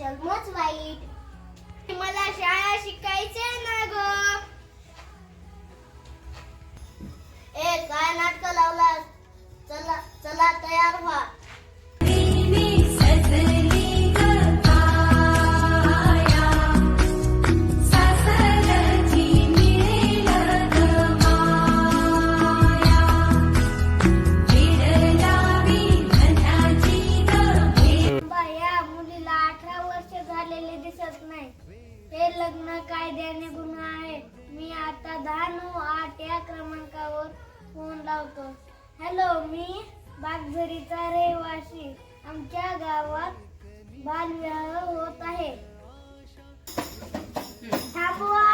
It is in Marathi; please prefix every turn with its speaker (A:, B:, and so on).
A: जन्मच वाईट. मला शाळा शिकायचे ना ग. ए काय नाटक लावला. चला चला तयार व्हा. दिसत नाही. हे लग्न कायद्याने गुन्हा आहे. मी आता 1098 या क्रमांकावर फोन लावतो. हॅलो, मी बागझरीचा रहिवासी. आमच्या गावात बालविवाह होत आहे. थांबवा.